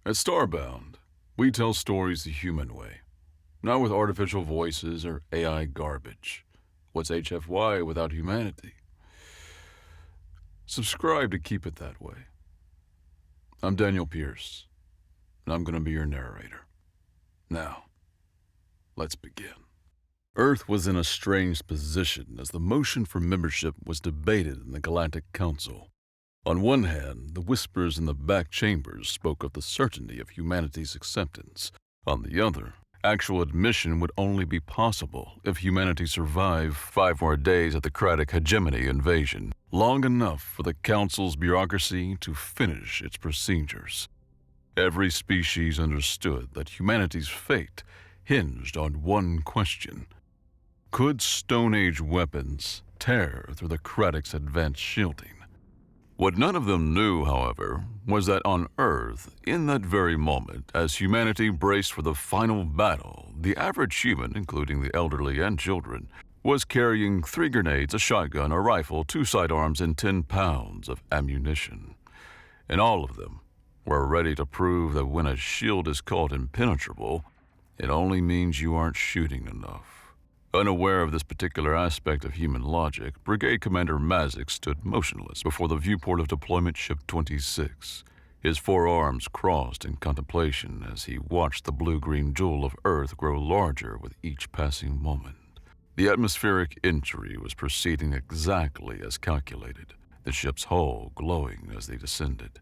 At Starbound, we tell stories the human way, not with artificial voices or AI garbage. What's HFY without humanity? Subscribe to keep it that way. I'm Daniel Pierce, and I'm going to be your narrator. Now, let's begin. Earth was in a strange position as the motion for membership was debated in the Galactic Council. On one hand, the whispers in the back chambers spoke of the certainty of humanity's acceptance. On the other, actual admission would only be possible if humanity survived 5 more days of the Kratic hegemony invasion, long enough for the Council's bureaucracy to finish its procedures. Every species understood that humanity's fate hinged on one question. Could Stone Age weapons tear through the Kratic's advanced shielding? What none of them knew, however, was that on Earth, in that very moment, as humanity braced for the final battle, the average human, including the elderly and children, was carrying 3 grenades, a shotgun, a rifle, 2 sidearms, and 10 pounds of ammunition. And all of them were ready to prove that when a shield is called impenetrable, it only means you aren't shooting enough. Unaware of this particular aspect of human logic, Brigade Commander Mazik stood motionless before the viewport of Deployment Ship 26. His 4 arms crossed in contemplation as he watched the blue-green jewel of Earth grow larger with each passing moment. The atmospheric entry was proceeding exactly as calculated, the ship's hull glowing as they descended.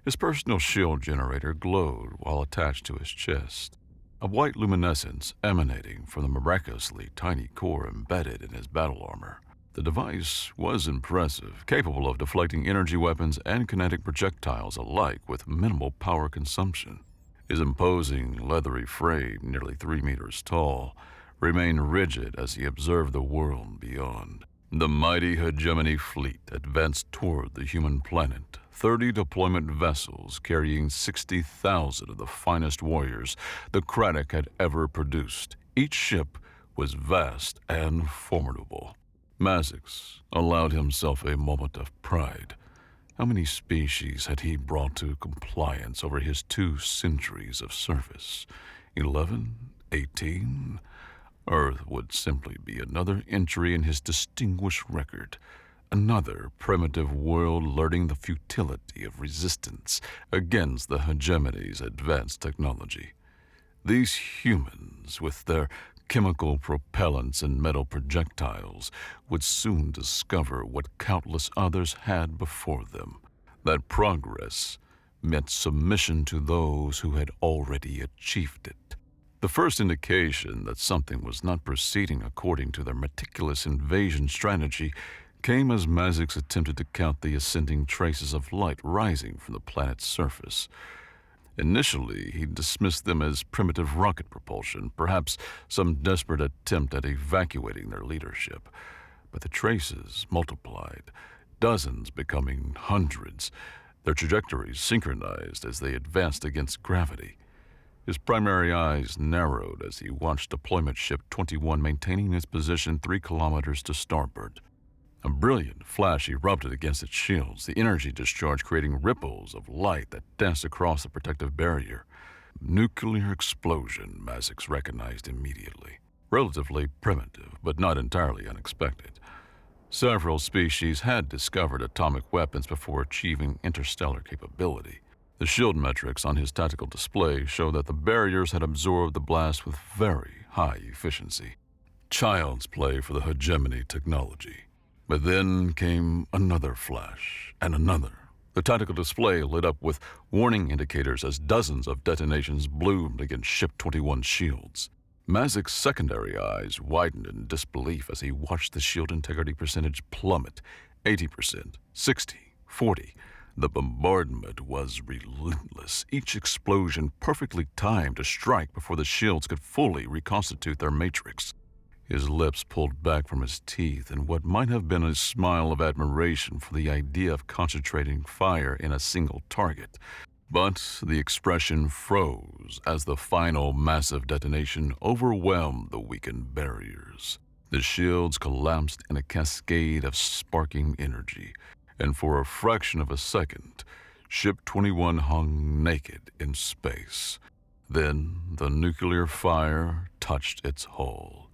His personal shield generator glowed while attached to his chest, a white luminescence emanating from the miraculously tiny core embedded in his battle armor. The device was impressive, capable of deflecting energy weapons and kinetic projectiles alike with minimal power consumption. His imposing, leathery frame, nearly 3 meters tall, remained rigid as he observed the world beyond. The mighty hegemony fleet advanced toward the human planet, 30 deployment vessels carrying 60,000 of the finest warriors the Kratic had ever produced. Each ship was vast and formidable. Mazik allowed himself a moment of pride. How many species had he brought to compliance over his 2 centuries of service? 11? 18? Earth would simply be another entry in his distinguished record. Another primitive world learning the futility of resistance against the hegemony's advanced technology. These humans, with their chemical propellants and metal projectiles, would soon discover what countless others had before them. That progress meant submission to those who had already achieved it. The first indication that something was not proceeding according to their meticulous invasion strategy came as Mazik attempted to count the ascending traces of light rising from the planet's surface. Initially, he dismissed them as primitive rocket propulsion, perhaps some desperate attempt at evacuating their leadership. But the traces multiplied, dozens becoming hundreds, their trajectories synchronized as they advanced against gravity. His primary eyes narrowed as he watched Deployment Ship 21 maintaining its position 3 kilometers to starboard. A brilliant flash erupted against its shields, the energy discharge creating ripples of light that danced across the protective barrier. Nuclear explosion, Mazik recognized immediately. Relatively primitive, but not entirely unexpected. Several species had discovered atomic weapons before achieving interstellar capability. The shield metrics on his tactical display show that the barriers had absorbed the blast with very high efficiency. Child's play for the hegemony technology. But then came another flash, and another. The tactical display lit up with warning indicators as dozens of detonations bloomed against Ship 21's shields. Mazik's secondary eyes widened in disbelief as he watched the shield integrity percentage plummet. 80%, 60, 40. The bombardment was relentless, each explosion perfectly timed to strike before the shields could fully reconstitute their matrix. His lips pulled back from his teeth in what might have been a smile of admiration for the idea of concentrating fire in a single target. But the expression froze as the final massive detonation overwhelmed the weakened barriers. The shields collapsed in a cascade of sparking energy, and for a fraction of a second, Ship 21 hung naked in space. Then the nuclear fire touched its hull.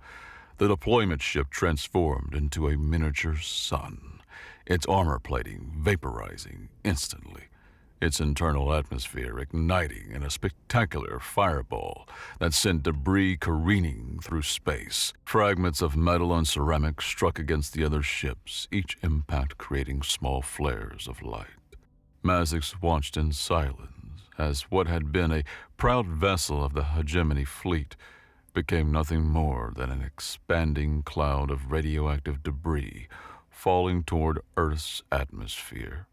The deployment ship transformed into a miniature sun, its armor plating vaporizing instantly, its internal atmosphere igniting in a spectacular fireball that sent debris careening through space. Fragments of metal and ceramic struck against the other ships, each impact creating small flares of light. Mazix watched in silence as what had been a proud vessel of the hegemony fleet became nothing more than an expanding cloud of radioactive debris falling toward Earth's atmosphere.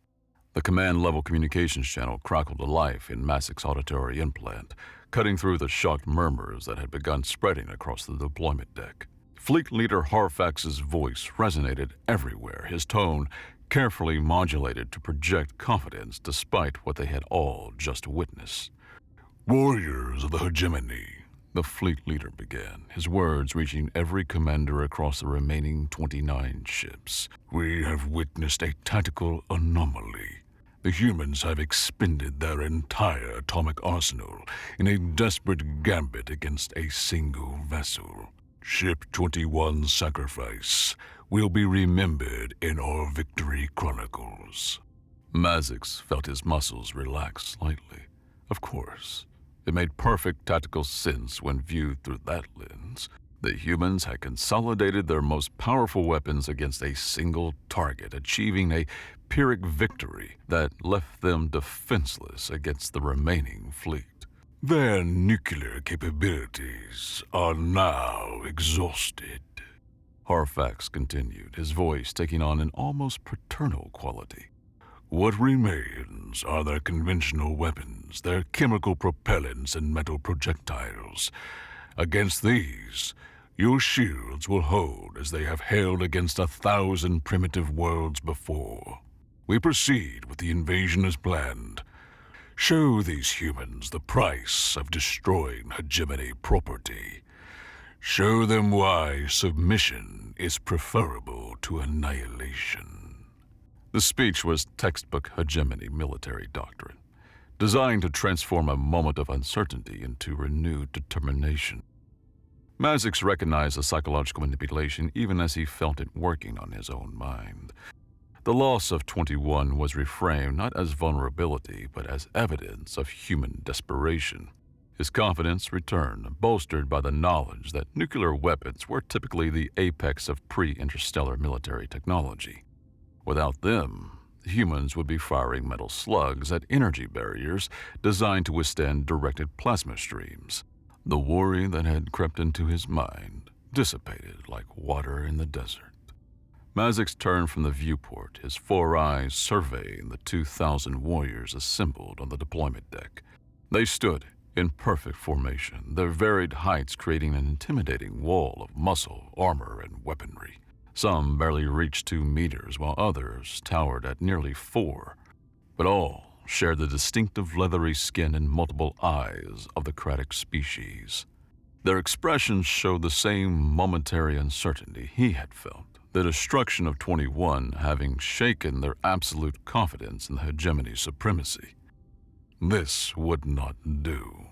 The command-level communications channel crackled to life in Mazix's auditory implant, cutting through the shocked murmurs that had begun spreading across the deployment deck. Fleet Leader Harfax's voice resonated everywhere, his tone carefully modulated to project confidence despite what they had all just witnessed. "Warriors of the hegemony," the fleet leader began, his words reaching every commander across the remaining 29 ships. "We have witnessed a tactical anomaly. The humans have expended their entire atomic arsenal in a desperate gambit against a single vessel. Ship 21's sacrifice will be remembered in our victory chronicles." Mazix felt his muscles relax slightly. Of course, it made perfect tactical sense when viewed through that lens. The humans had consolidated their most powerful weapons against a single target, achieving a Pyrrhic victory that left them defenseless against the remaining fleet. "Their nuclear capabilities are now exhausted," Harfax continued, his voice taking on an almost paternal quality. "What remains are their conventional weapons, their chemical propellants and metal projectiles. Against these, your shields will hold as they have held against 1,000 primitive worlds before. We proceed with the invasion as planned. Show these humans the price of destroying hegemony property. Show them why submission is preferable to annihilation." The speech was textbook hegemony military doctrine, designed to transform a moment of uncertainty into renewed determination. Mazix recognized the psychological manipulation even as he felt it working on his own mind. The loss of 21 was reframed not as vulnerability, but as evidence of human desperation. His confidence returned, bolstered by the knowledge that nuclear weapons were typically the apex of pre-interstellar military technology. Without them, humans would be firing metal slugs at energy barriers designed to withstand directed plasma streams. The worry that had crept into his mind dissipated like water in the desert. Mazix turned from the viewport, his 4 eyes surveying the 2,000 warriors assembled on the deployment deck. They stood in perfect formation, their varied heights creating an intimidating wall of muscle, armor, and weaponry. Some barely reached 2 meters, while others towered at nearly 4. But all shared the distinctive leathery skin and multiple eyes of the Kratic species. Their expressions showed the same momentary uncertainty he had felt, the destruction of 21 having shaken their absolute confidence in the hegemony's supremacy. This would not do.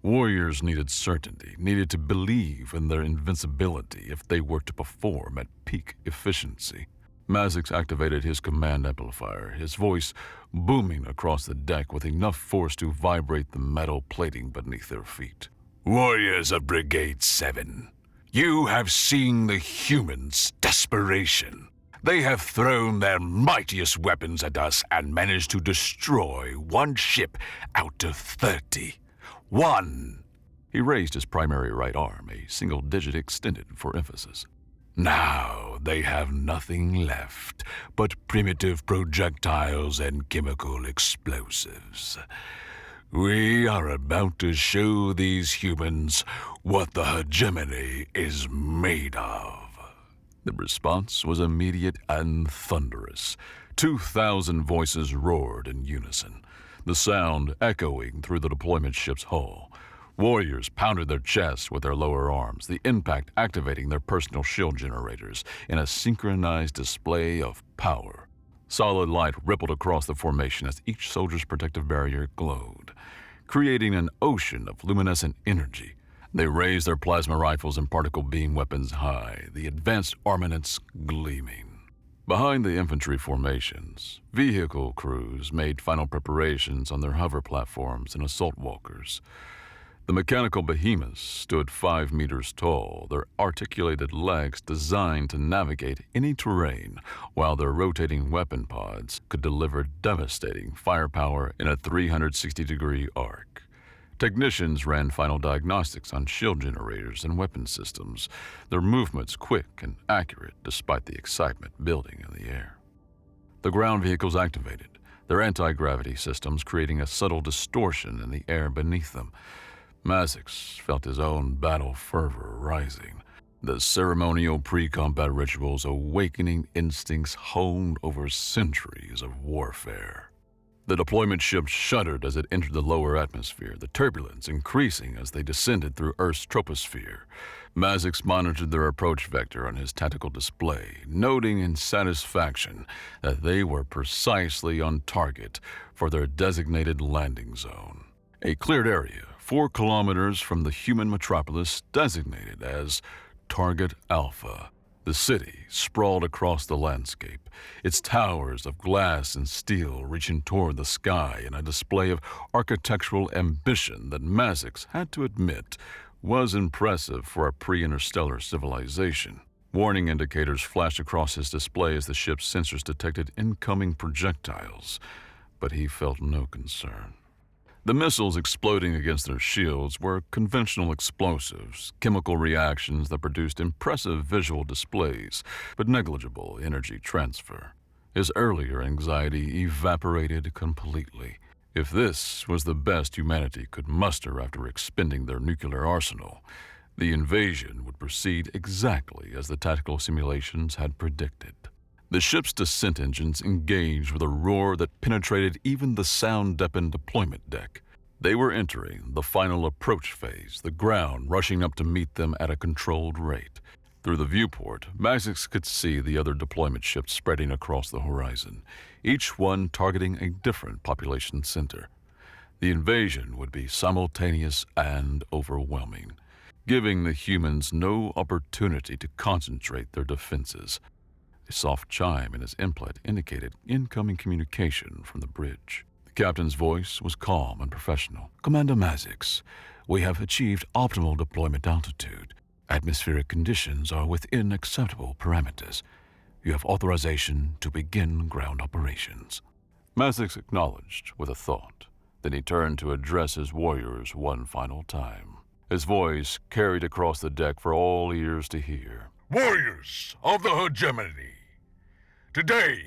Warriors needed certainty, needed to believe in their invincibility if they were to perform at peak efficiency. Mazix activated his command amplifier, his voice booming across the deck with enough force to vibrate the metal plating beneath their feet. "Warriors of Brigade 7, you have seen the humans' desperation. They have thrown their mightiest weapons at us and managed to destroy 1 ship out of 30. 1. He raised his primary right arm, a single digit extended for emphasis. "Now they have nothing left but primitive projectiles and chemical explosives. We are about to show these humans what the hegemony is made of." The response was immediate and thunderous. 2,000 voices roared in unison, the sound echoing through the deployment ship's hull. Warriors pounded their chests with their lower arms, the impact activating their personal shield generators in a synchronized display of power. Solid light rippled across the formation as each soldier's protective barrier glowed, creating an ocean of luminescent energy. They raised their plasma rifles and particle beam weapons high, the advanced armaments gleaming. Behind the infantry formations, vehicle crews made final preparations on their hover platforms and assault walkers. The mechanical behemoths stood 5 meters tall, their articulated legs designed to navigate any terrain, while their rotating weapon pods could deliver devastating firepower in a 360-degree arc. Technicians ran final diagnostics on shield generators and weapon systems, their movements quick and accurate despite the excitement building in the air. The ground vehicles activated, their anti-gravity systems creating a subtle distortion in the air beneath them. Mazix felt his own battle fervor rising, the ceremonial pre-combat rituals awakening instincts honed over centuries of warfare. The deployment ship shuddered as it entered the lower atmosphere, the turbulence increasing as they descended through Earth's troposphere. Mazix monitored their approach vector on his tactical display, noting in satisfaction that they were precisely on target for their designated landing zone. A cleared area 4 kilometers from the human metropolis designated as Target Alpha. The city sprawled across the landscape, its towers of glass and steel reaching toward the sky in a display of architectural ambition that Mazix had to admit was impressive for a pre-interstellar civilization. Warning indicators flashed across his display as the ship's sensors detected incoming projectiles, but he felt no concern. The missiles exploding against their shields were conventional explosives, chemical reactions that produced impressive visual displays, but negligible energy transfer. His earlier anxiety evaporated completely. If this was the best humanity could muster after expending their nuclear arsenal, the invasion would proceed exactly as the tactical simulations had predicted. The ship's descent engines engaged with a roar that penetrated even the sound-deafened deployment deck. They were entering the final approach phase, the ground rushing up to meet them at a controlled rate. Through the viewport, Mazix could see the other deployment ships spreading across the horizon, each one targeting a different population center. The invasion would be simultaneous and overwhelming, giving the humans no opportunity to concentrate their defenses. A soft chime in his input indicated incoming communication from the bridge. The captain's voice was calm and professional. "Commander Mazix, we have achieved optimal deployment altitude. Atmospheric conditions are within acceptable parameters. You have authorization to begin ground operations." Mazix acknowledged with a thought. Then he turned to address his warriors one final time. His voice carried across the deck for all ears to hear. "Warriors of the hegemony, today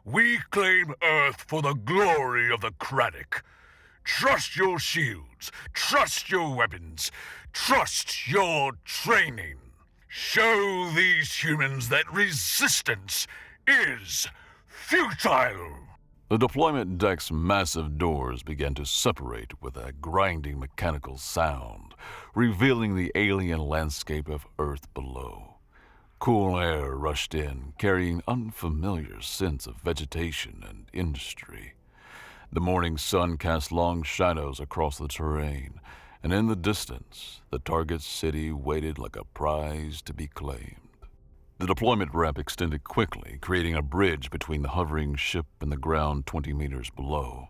we claim Earth for the glory of the Kraddic. Trust your shields, trust your weapons, trust your training. Show these humans that resistance is futile." The deployment deck's massive doors began to separate with a grinding mechanical sound, revealing the alien landscape of Earth below. Cool air rushed in, carrying unfamiliar scents of vegetation and industry. The morning sun cast long shadows across the terrain, and in the distance, the target city waited like a prize to be claimed. The deployment ramp extended quickly, creating a bridge between the hovering ship and the ground 20 meters below.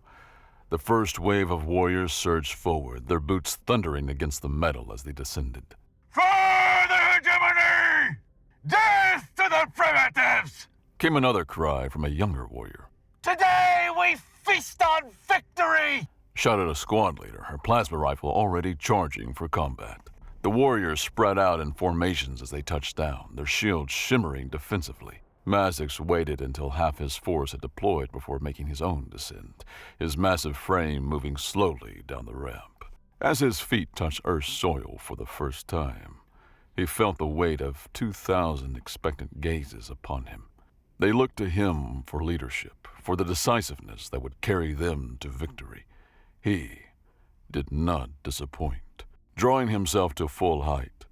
The first wave of warriors surged forward, their boots thundering against the metal as they descended. "For the hegemony! Death to the primitives!" Came another cry from a younger warrior. "Today we feast on victory!" Shouted a squad leader, her plasma rifle already charging for combat. The warriors spread out in formations as they touched down, their shields shimmering defensively. Mazix waited until half his force had deployed before making his own descent, his massive frame moving slowly down the ramp. As his feet touched Earth's soil for the first time, he felt the weight of 2,000 expectant gazes upon him. They looked to him for leadership, for the decisiveness that would carry them to victory. He did not disappoint. Drawing himself to full height,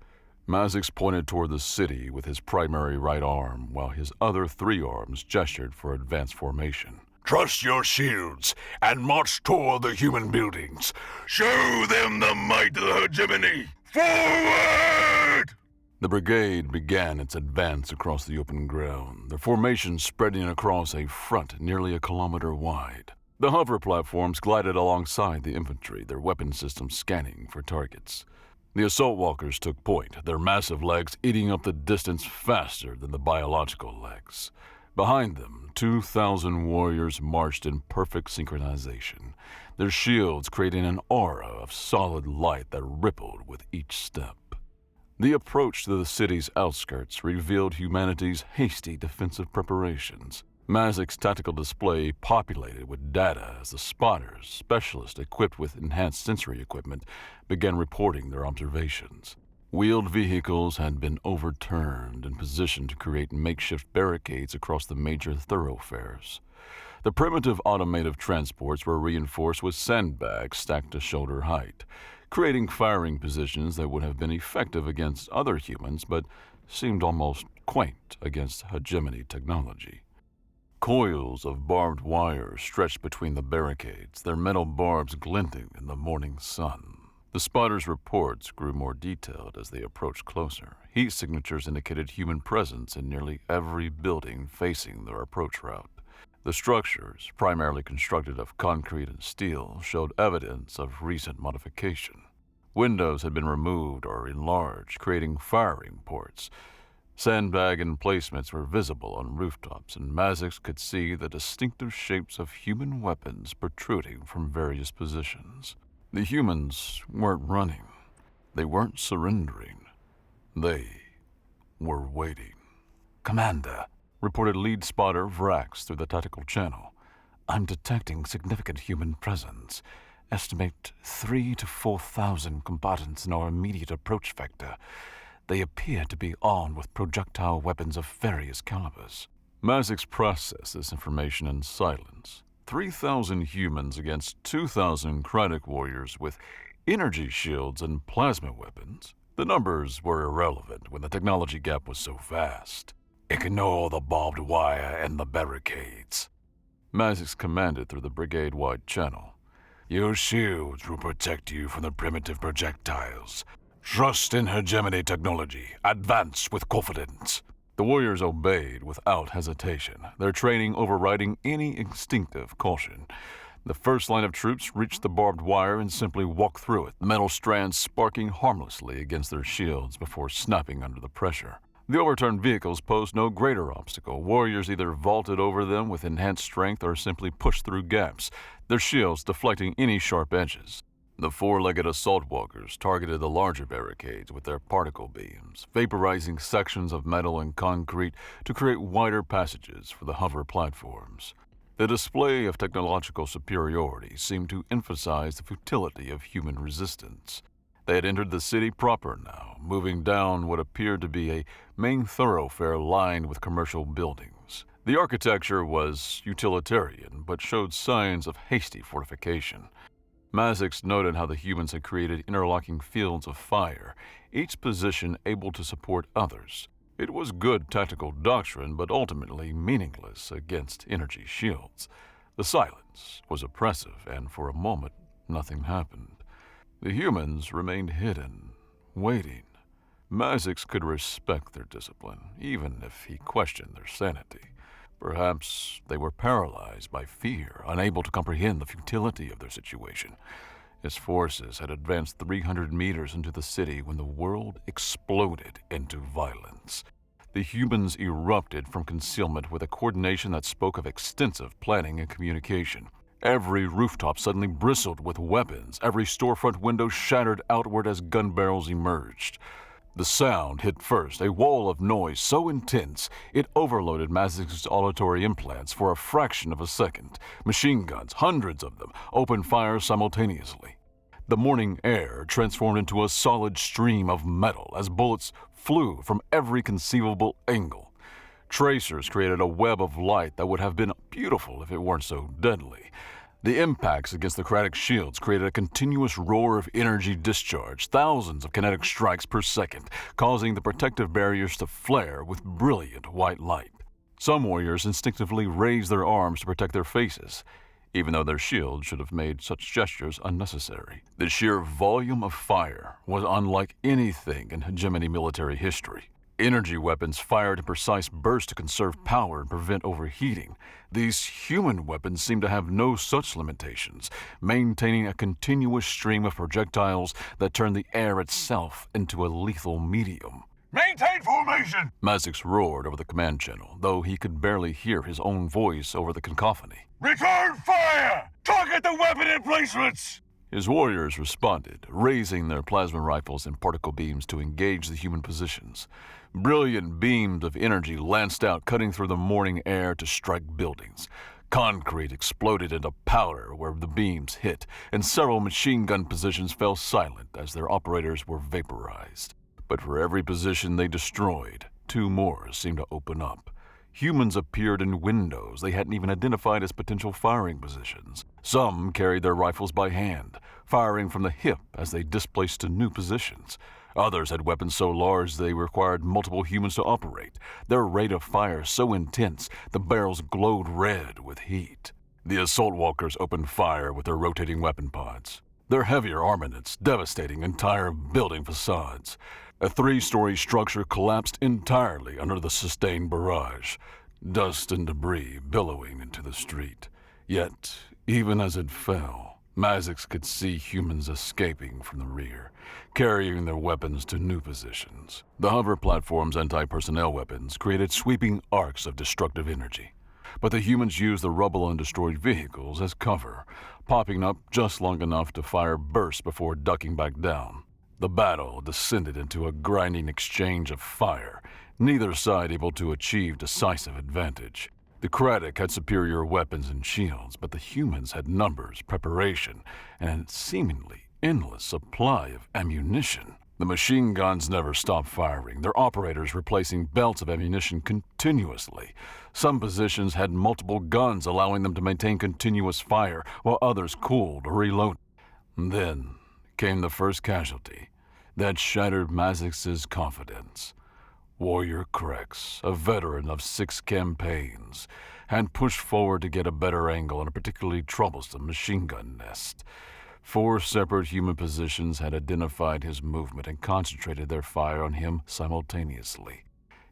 Mazix pointed toward the city with his primary right arm, while his other 3 arms gestured for advanced formation. Trust your shields and march toward the human buildings. Show them the might of the hegemony. Forward! The brigade began its advance across the open ground, their formation spreading across a front nearly a kilometer wide. The hover platforms glided alongside the infantry, their weapon systems scanning for targets. The assault walkers took point, their massive legs eating up the distance faster than the biological legs. Behind them, 2,000 warriors marched in perfect synchronization, their shields creating an aura of solid light that rippled with each step. The approach to the city's outskirts revealed humanity's hasty defensive preparations. Mazik's tactical display populated with data as the spotters, specialists equipped with enhanced sensory equipment, began reporting their observations. Wheeled vehicles had been overturned and positioned to create makeshift barricades across the major thoroughfares. The primitive automated transports were reinforced with sandbags stacked to shoulder height, creating firing positions that would have been effective against other humans but seemed almost quaint against hegemony technology. Coils of barbed wire stretched between the barricades, their metal barbs glinting in the morning sun. The spotters' reports grew more detailed as they approached closer. Heat signatures indicated human presence in nearly every building facing their approach route. The structures, primarily constructed of concrete and steel, showed evidence of recent modification. Windows had been removed or enlarged, creating firing ports. Sandbag emplacements were visible on rooftops, and Mazix could see the distinctive shapes of human weapons protruding from various positions. The humans weren't running. They weren't surrendering. They were waiting. "Commander," reported lead spotter Vrax through the tactical channel, "I'm detecting significant human presence. Estimate 3,000 to 4,000 combatants in our immediate approach vector. They appear to be armed with projectile weapons of various calibers." Mazix processed this information in silence. 3,000 humans against 2,000 Krydic warriors with energy shields and plasma weapons. The numbers were irrelevant when the technology gap was so vast. "Ignore the barbed wire and the barricades," Mazix commanded through the brigade-wide channel. "Your shields will protect you from the primitive projectiles. Trust in hegemony technology. Advance with confidence." The warriors obeyed without hesitation, their training overriding any instinctive caution. The first line of troops reached the barbed wire and simply walked through it, metal strands sparking harmlessly against their shields before snapping under the pressure. The overturned vehicles posed no greater obstacle. Warriors either vaulted over them with enhanced strength or simply pushed through gaps, their shields deflecting any sharp edges. The 4-legged assault walkers targeted the larger barricades with their particle beams, vaporizing sections of metal and concrete to create wider passages for the hover platforms. The display of technological superiority seemed to emphasize the futility of human resistance. They had entered the city proper now, moving down what appeared to be a main thoroughfare lined with commercial buildings. The architecture was utilitarian, but showed signs of hasty fortification. Mazix noted how the humans had created interlocking fields of fire, each position able to support others. It was good tactical doctrine, but ultimately meaningless against energy shields. The silence was oppressive, and for a moment, nothing happened. The humans remained hidden, waiting. Mazix could respect their discipline, even if he questioned their sanity. Perhaps they were paralyzed by fear, unable to comprehend the futility of their situation. His forces had advanced 300 meters into the city when the world exploded into violence. The humans erupted from concealment with a coordination that spoke of extensive planning and communication. Every rooftop suddenly bristled with weapons, every storefront window shattered outward as gun barrels emerged. The sound hit first, a wall of noise so intense it overloaded Mazix's auditory implants for a fraction of a second. Machine guns, hundreds of them, opened fire simultaneously. The morning air transformed into a solid stream of metal as bullets flew from every conceivable angle. Tracers created a web of light that would have been beautiful if it weren't so deadly. The impacts against the Craddock shields created a continuous roar of energy discharge, thousands of kinetic strikes per second, causing the protective barriers to flare with brilliant white light. Some warriors instinctively raised their arms to protect their faces, even though their shields should have made such gestures unnecessary. The sheer volume of fire was unlike anything in hegemony military history. Energy weapons fired in precise bursts to conserve power and prevent overheating. These human weapons seemed to have no such limitations, maintaining a continuous stream of projectiles that turned the air itself into a lethal medium. Maintain formation! Mazix roared over the command channel, though he could barely hear his own voice over the cacophony. Return fire! Target the weapon emplacements! His warriors responded, raising their plasma rifles and particle beams to engage the human positions. Brilliant beams of energy lanced out, cutting through the morning air to strike buildings. Concrete exploded into powder where the beams hit, and several machine gun positions fell silent as their operators were vaporized. But for every position they destroyed, two more seemed to open up. Humans appeared in windows they hadn't even identified as potential firing positions. Some carried their rifles by hand, firing from the hip as they displaced to new positions. Others had weapons so large they required multiple humans to operate, their rate of fire so intense the barrels glowed red with heat. The assault walkers opened fire with their rotating weapon pods, their heavier armaments devastating entire building facades. A 3-story structure collapsed entirely under the sustained barrage, dust and debris billowing into the street. Yet, even as it fell, Mazix could see humans escaping from the rear, carrying their weapons to new positions. The hover platform's anti-personnel weapons created sweeping arcs of destructive energy, but the humans used the rubble and destroyed vehicles as cover, popping up just long enough to fire bursts before ducking back down. The battle descended into a grinding exchange of fire, neither side able to achieve decisive advantage. The Craddock had superior weapons and shields, but the humans had numbers, preparation, and a seemingly endless supply of ammunition. The machine guns never stopped firing, their operators replacing belts of ammunition continuously. Some positions had multiple guns, allowing them to maintain continuous fire, while others cooled or reloaded. Then came the first casualty that shattered Mazix's confidence. Warrior Krex, a veteran of 6 campaigns, had pushed forward to get a better angle on a particularly troublesome machine gun nest. 4 separate human positions had identified his movement and concentrated their fire on him simultaneously.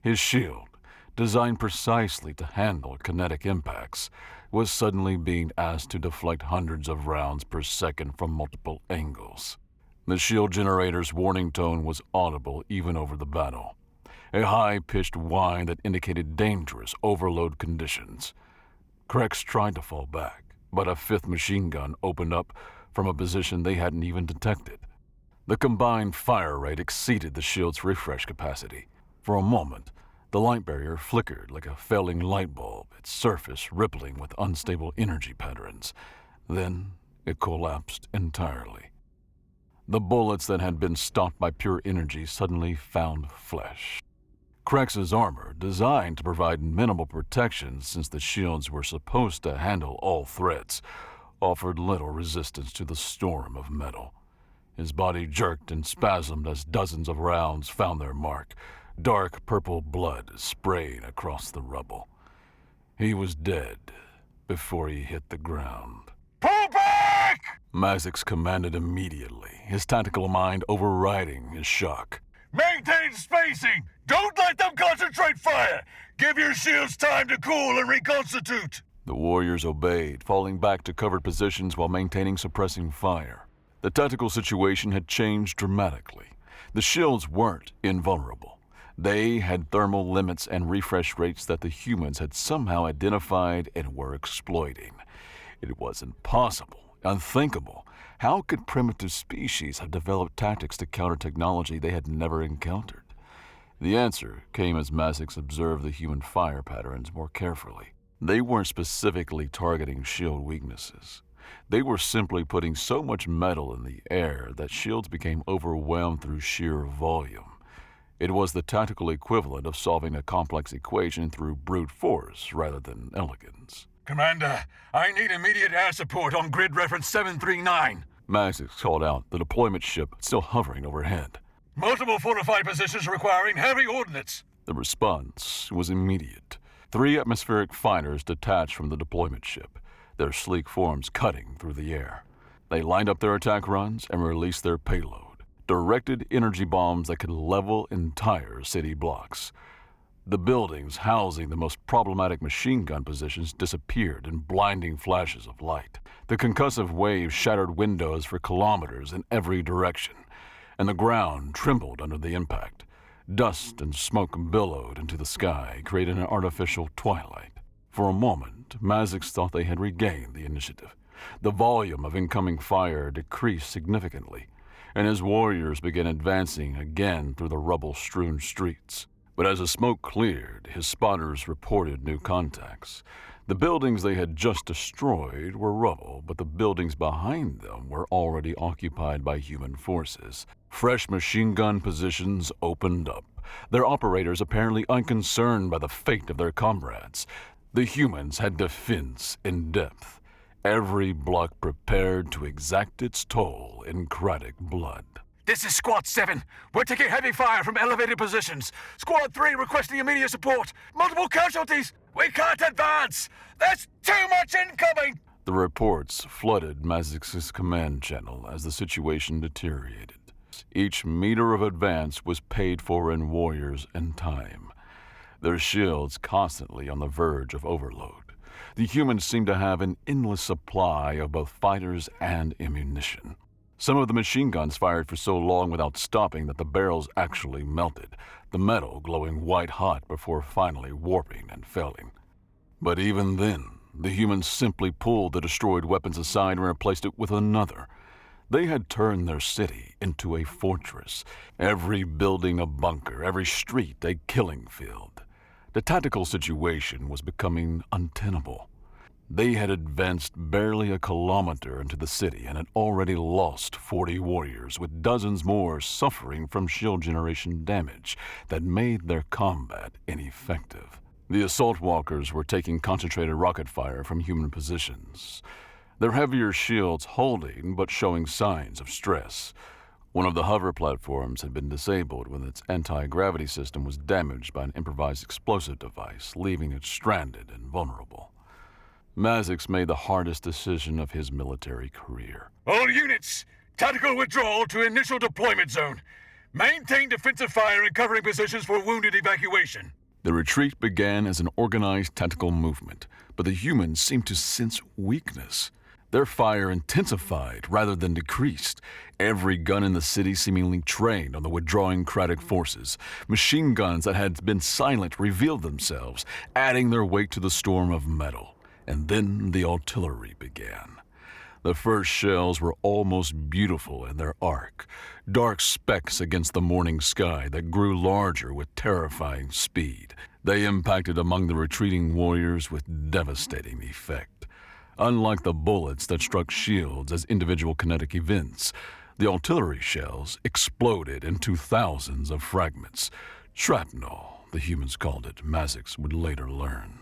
His shield, designed precisely to handle kinetic impacts, was suddenly being asked to deflect hundreds of rounds per second from multiple angles. The shield generator's warning tone was audible even over the battle, a high-pitched whine that indicated dangerous overload conditions. Krex tried to fall back, but a 5th machine gun opened up from a position they hadn't even detected. The combined fire rate exceeded the shield's refresh capacity. For a moment, the light barrier flickered like a failing light bulb, its surface rippling with unstable energy patterns. Then it collapsed entirely. The bullets that had been stopped by pure energy suddenly found flesh. Krex's armor, designed to provide minimal protection since the shields were supposed to handle all threats, offered little resistance to the storm of metal. His body jerked and spasmed as dozens of rounds found their mark, dark purple blood spraying across the rubble. He was dead before he hit the ground. Pull back! Mazix commanded immediately, his tactical mind overriding his shock. Maintain spacing! Don't let them concentrate fire! Give your shields time to cool and reconstitute! The warriors obeyed, falling back to covered positions while maintaining suppressing fire. The tactical situation had changed dramatically. The shields weren't invulnerable. They had thermal limits and refresh rates that the humans had somehow identified and were exploiting. It was impossible, unthinkable. How could primitive species have developed tactics to counter technology they had never encountered? The answer came as Mazix observed the human fire patterns more carefully. They weren't specifically targeting shield weaknesses. They were simply putting so much metal in the air that shields became overwhelmed through sheer volume. It was the tactical equivalent of solving a complex equation through brute force rather than elegance. Commander, I need immediate air support on grid reference 739. Mazix called out, the deployment ship still hovering overhead. Multiple fortified positions requiring heavy ordnance. The response was immediate. 3 atmospheric fighters detached from the deployment ship, their sleek forms cutting through the air. They lined up their attack runs and released their payload, directed energy bombs that could level entire city blocks. The buildings housing the most problematic machine gun positions disappeared in blinding flashes of light. The concussive waves shattered windows for kilometers in every direction, and the ground trembled under the impact. Dust and smoke billowed into the sky, creating an artificial twilight. For a moment, Mazix thought they had regained the initiative. The volume of incoming fire decreased significantly, and his warriors began advancing again through the rubble-strewn streets. But as the smoke cleared, his spotters reported new contacts. The buildings they had just destroyed were rubble, but the buildings behind them were already occupied by human forces. Fresh machine gun positions opened up, their operators apparently unconcerned by the fate of their comrades. The humans had defense in depth, every block prepared to exact its toll in Kratic blood. This is Squad 7. We're taking heavy fire from elevated positions. Squad 3 requesting immediate support. Multiple casualties. We can't advance. There's too much incoming. The reports flooded Mazix's command channel as the situation deteriorated. Each meter of advance was paid for in warriors and time, their shields constantly on the verge of overload. The humans seemed to have an endless supply of both fighters and ammunition. Some of the machine guns fired for so long without stopping that the barrels actually melted, the metal glowing white-hot before finally warping and failing. But even then, the humans simply pulled the destroyed weapons aside and replaced it with another. They had turned their city into a fortress, every building a bunker, every street a killing field. The tactical situation was becoming untenable. They had advanced barely a kilometer into the city and had already lost 40 warriors, with dozens more suffering from shield generation damage that made their combat ineffective. The assault walkers were taking concentrated rocket fire from human positions, their heavier shields holding but showing signs of stress. One of the hover platforms had been disabled when its anti-gravity system was damaged by an improvised explosive device, leaving it stranded and vulnerable. Mazix made the hardest decision of his military career. All units, tactical withdrawal to initial deployment zone. Maintain defensive fire and covering positions for wounded evacuation. The retreat began as an organized tactical movement, but the humans seemed to sense weakness. Their fire intensified rather than decreased, every gun in the city seemingly trained on the withdrawing Kratic forces. Machine guns that had been silent revealed themselves, adding their weight to the storm of metal. And then the artillery began. The first shells were almost beautiful in their arc, dark specks against the morning sky that grew larger with terrifying speed. They impacted among the retreating warriors with devastating effect. Unlike the bullets that struck shields as individual kinetic events, the artillery shells exploded into thousands of fragments. Shrapnel, the humans called it, Mazix would later learn.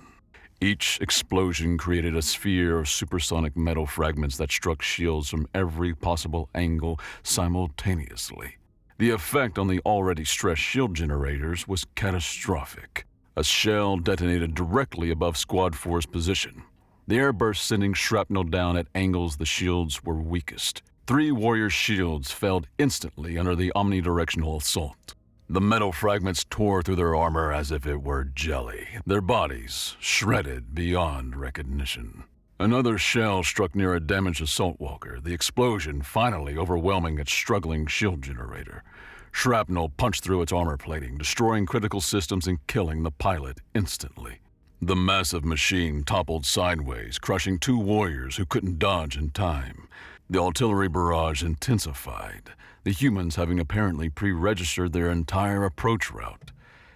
Each explosion created a sphere of supersonic metal fragments that struck shields from every possible angle simultaneously. The effect on the already stressed shield generators was catastrophic. A shell detonated directly above Squad 4's position, the airburst sending shrapnel down at angles the shields were weakest. 3 warrior shields failed instantly under the omnidirectional assault. The metal fragments tore through their armor as if it were jelly, their bodies shredded beyond recognition. Another shell struck near a damaged assault walker, the explosion finally overwhelming its struggling shield generator. Shrapnel punched through its armor plating, destroying critical systems and killing the pilot instantly. The massive machine toppled sideways, crushing 2 warriors who couldn't dodge in time. The artillery barrage intensified, the humans having apparently pre-registered their entire approach route.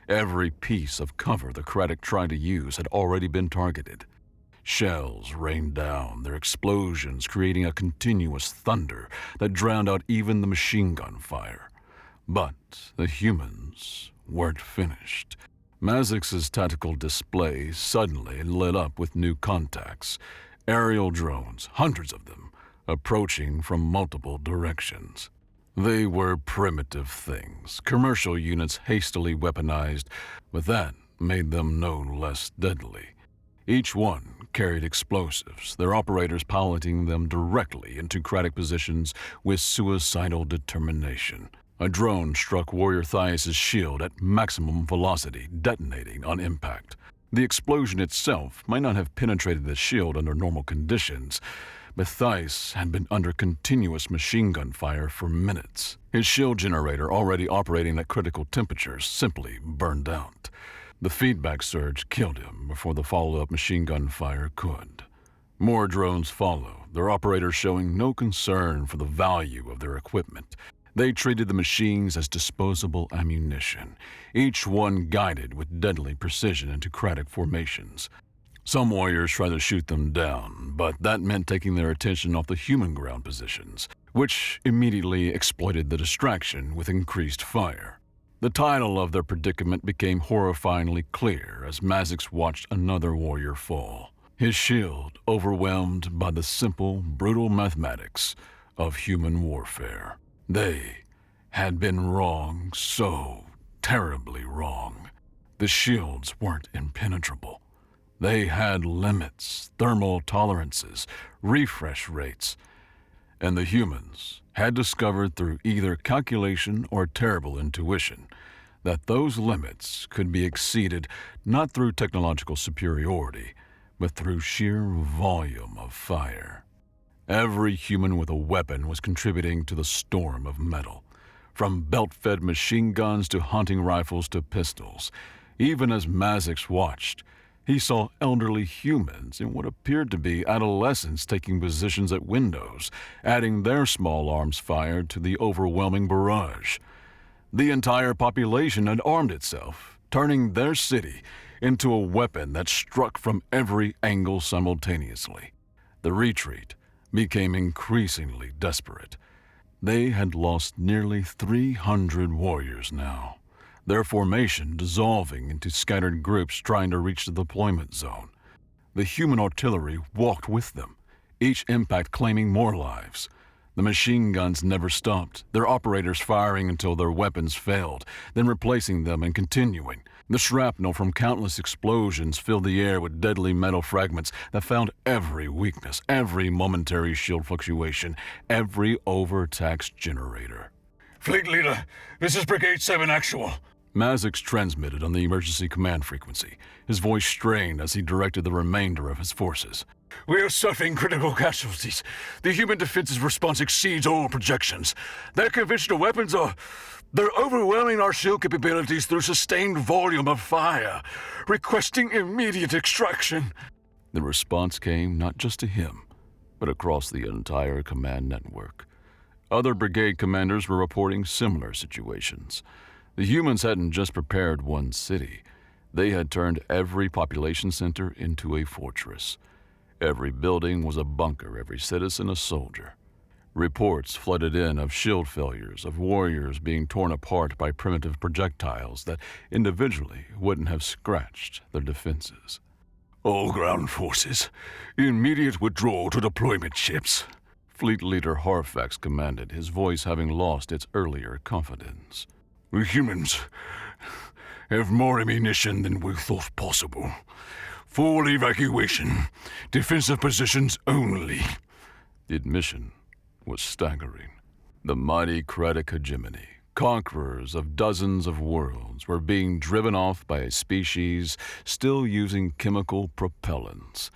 Every piece of cover the Kratic tried to use had already been targeted. Shells rained down, their explosions creating a continuous thunder that drowned out even the machine gun fire. But the humans weren't finished. Mazix's tactical display suddenly lit up with new contacts. Aerial drones, hundreds of them, approaching from multiple directions. They were primitive things, commercial units hastily weaponized, but that made them no less deadly. Each one carried explosives, their operators piloting them directly into Craddock positions with suicidal determination. A drone struck Warrior Thias' shield at maximum velocity, detonating on impact. The explosion itself might not have penetrated the shield under normal conditions, but Thias had been under continuous machine gun fire for minutes. His shield generator, already operating at critical temperatures, simply burned out. The feedback surge killed him before the follow-up machine gun fire could. More drones follow, their operators showing no concern for the value of their equipment. They treated the machines as disposable ammunition, each one guided with deadly precision into Craddock formations. Some warriors tried to shoot them down, but that meant taking their attention off the human ground positions, which immediately exploited the distraction with increased fire. The title of their predicament became horrifyingly clear as Mazix watched another warrior fall, his shield overwhelmed by the simple, brutal mathematics of human warfare. They had been wrong, so terribly wrong. The shields weren't impenetrable. They had limits, thermal tolerances, refresh rates, and the humans had discovered through either calculation or terrible intuition that those limits could be exceeded not through technological superiority, but through sheer volume of fire. Every human with a weapon was contributing to the storm of metal, from belt-fed machine guns to hunting rifles to pistols. Even as Mazix watched, he saw elderly humans in what appeared to be adolescents taking positions at windows, adding their small arms fire to the overwhelming barrage. The entire population had armed itself, turning their city into a weapon that struck from every angle simultaneously. The retreat became increasingly desperate. They had lost nearly 300 warriors now, their formation dissolving into scattered groups trying to reach the deployment zone. The human artillery walked with them, each impact claiming more lives. The machine guns never stopped, their operators firing until their weapons failed, then replacing them and continuing. The shrapnel from countless explosions filled the air with deadly metal fragments that found every weakness, every momentary shield fluctuation, every overtaxed generator. Fleet Leader, this is Brigade 7 Actual. Mazix transmitted on the emergency command frequency, his voice strained as he directed the remainder of his forces. We are suffering critical casualties. The human defense's response exceeds all projections. Their conventional weapons they're overwhelming our shield capabilities through sustained volume of fire, requesting immediate extraction. The response came not just to him, but across the entire command network. Other brigade commanders were reporting similar situations. The humans hadn't just prepared one city. They had turned every population center into a fortress. Every building was a bunker, every citizen a soldier. Reports flooded in of shield failures, of warriors being torn apart by primitive projectiles that individually wouldn't have scratched their defenses. All ground forces, immediate withdrawal to deployment ships. Fleet Leader Harfax commanded, his voice having lost its earlier confidence. The humans have more ammunition than we thought possible. Full evacuation, defensive positions only. The admission was staggering. The mighty Craddock hegemony, conquerors of dozens of worlds, were being driven off by a species still using chemical propellants.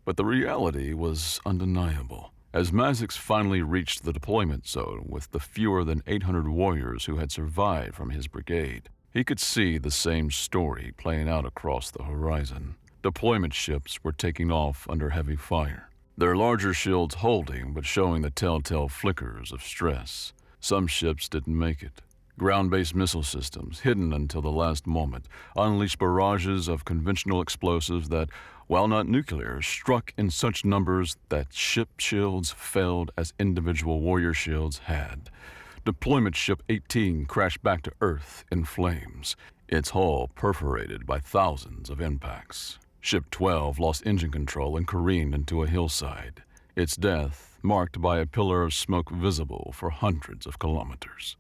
But the reality was undeniable. As Mazix finally reached the deployment zone with the fewer than 800 warriors who had survived from his brigade, he could see the same story playing out across the horizon. Deployment ships were taking off under heavy fire, their larger shields holding but showing the telltale flickers of stress. Some ships didn't make it. Ground-based missile systems, hidden until the last moment, unleashed barrages of conventional explosives that, while not nuclear, struck in such numbers that ship shields failed as individual warrior shields had. Deployment Ship 18 crashed back to Earth in flames. its hull perforated by thousands of impacts. Ship 12 lost engine control and careened into a hillside, its death marked by a pillar of smoke visible for hundreds of kilometers.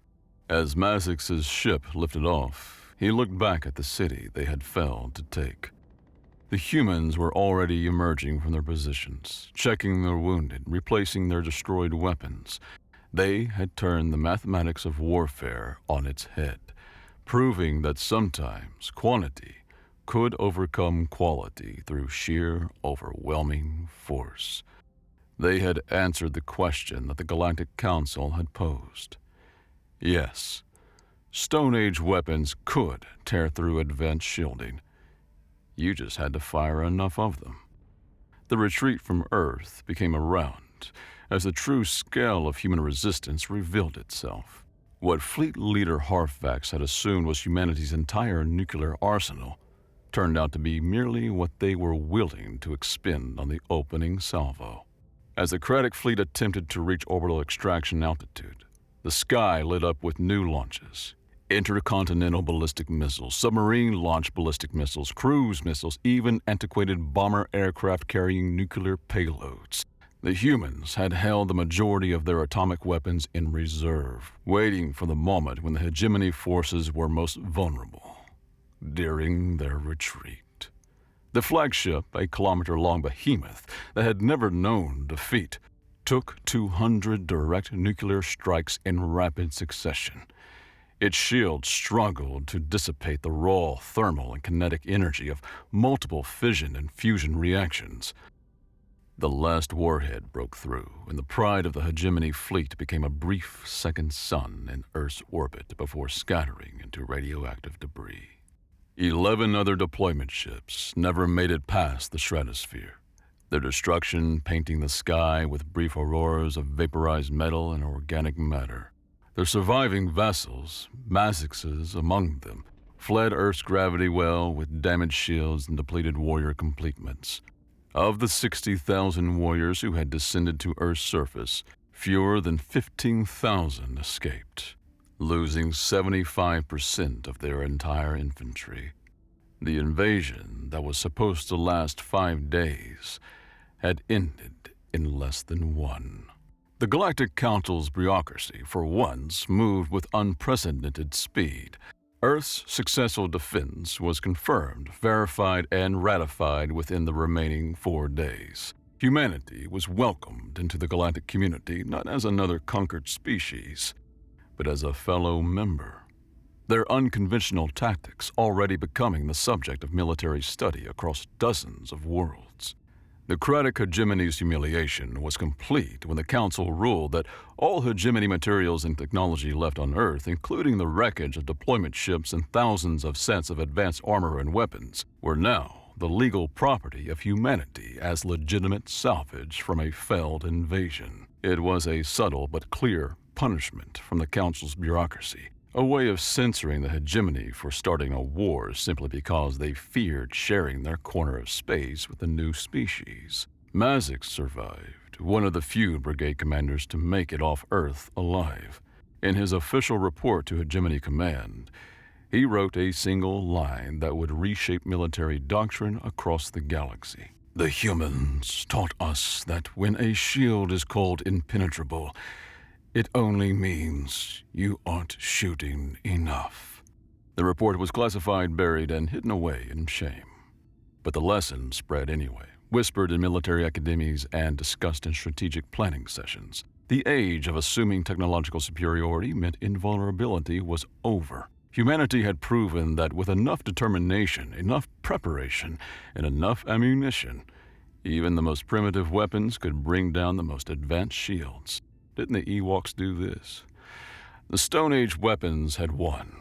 As Mazix's ship lifted off, he looked back at the city they had failed to take. The humans were already emerging from their positions, checking their wounded, replacing their destroyed weapons. They had turned the mathematics of warfare on its head, proving that sometimes quantity could overcome quality through sheer, overwhelming force. They had answered the question that the Galactic Council had posed. Yes, Stone Age weapons could tear through advanced shielding. You just had to fire enough of them. The retreat from Earth became a rout as the true scale of human resistance revealed itself. What Fleet Leader Harfax had assumed was humanity's entire nuclear arsenal turned out to be merely what they were willing to expend on the opening salvo. As the Craddock fleet attempted to reach orbital extraction altitude, the sky lit up with new launches. Intercontinental ballistic missiles, submarine-launched ballistic missiles, cruise missiles, even antiquated bomber aircraft carrying nuclear payloads. The humans had held the majority of their atomic weapons in reserve, waiting for the moment when the hegemony forces were most vulnerable. During their retreat, the flagship, a kilometer-long behemoth that had never known defeat, took 200 direct nuclear strikes in rapid succession. Its shield struggled to dissipate the raw thermal and kinetic energy of multiple fission and fusion reactions. The last warhead broke through, and the pride of the hegemony fleet became a brief second sun in Earth's orbit before scattering into radioactive debris. 11 other deployment ships never made it past the stratosphere, their destruction painting the sky with brief auroras of vaporized metal and organic matter. Their surviving vessels, Mazix's among them, fled Earth's gravity well with damaged shields and depleted warrior completements. Of the 60,000 warriors who had descended to Earth's surface, fewer than 15,000 escaped, losing 75% of their entire infantry. The invasion that was supposed to last 5 days had ended in less than 1. The Galactic Council's bureaucracy, for once, moved with unprecedented speed. Earth's successful defense was confirmed, verified, and ratified within the remaining 4 days. Humanity was welcomed into the galactic community not as another conquered species, but as a fellow member. Their unconventional tactics already becoming the subject of military study across dozens of worlds. The Craddock hegemony's humiliation was complete when the Council ruled that all hegemony materials and technology left on Earth, including the wreckage of deployment ships and thousands of sets of advanced armor and weapons, were now the legal property of humanity as legitimate salvage from a failed invasion. It was a subtle but clear punishment from the Council's bureaucracy, a way of censoring the hegemony for starting a war simply because they feared sharing their corner of space with a new species. Mazix survived, one of the few brigade commanders to make it off Earth alive. In his official report to Hegemony Command, he wrote a single line that would reshape military doctrine across the galaxy. The humans taught us that when a shield is called impenetrable, it only means you aren't shooting enough. The report was classified, buried, and hidden away in shame. But the lesson spread anyway, whispered in military academies and discussed in strategic planning sessions. The age of assuming technological superiority meant invulnerability was over. Humanity had proven that with enough determination, enough preparation, and enough ammunition, even the most primitive weapons could bring down the most advanced shields. Didn't the Ewoks do this? The Stone Age weapons had won,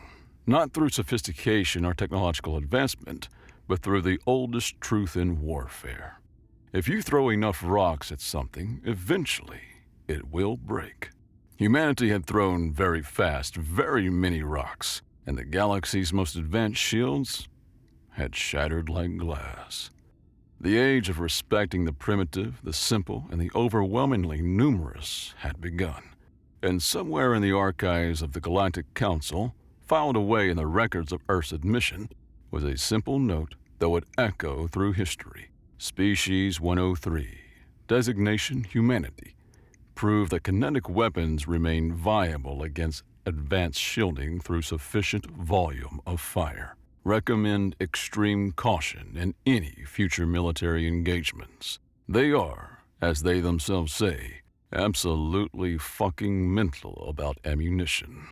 not through sophistication or technological advancement, but through the oldest truth in warfare. If you throw enough rocks at something, eventually it will break. Humanity had thrown very fast, very many rocks, and the galaxy's most advanced shields had shattered like glass. The age of respecting the primitive, the simple, and the overwhelmingly numerous had begun. And somewhere in the archives of the Galactic Council, filed away in the records of Earth's admission, was a simple note that would echo through history. Species 103, designation humanity, prove that kinetic weapons remain viable against advanced shielding through sufficient volume of fire. Recommend extreme caution in any future military engagements. They are, as they themselves say, absolutely fucking mental about ammunition.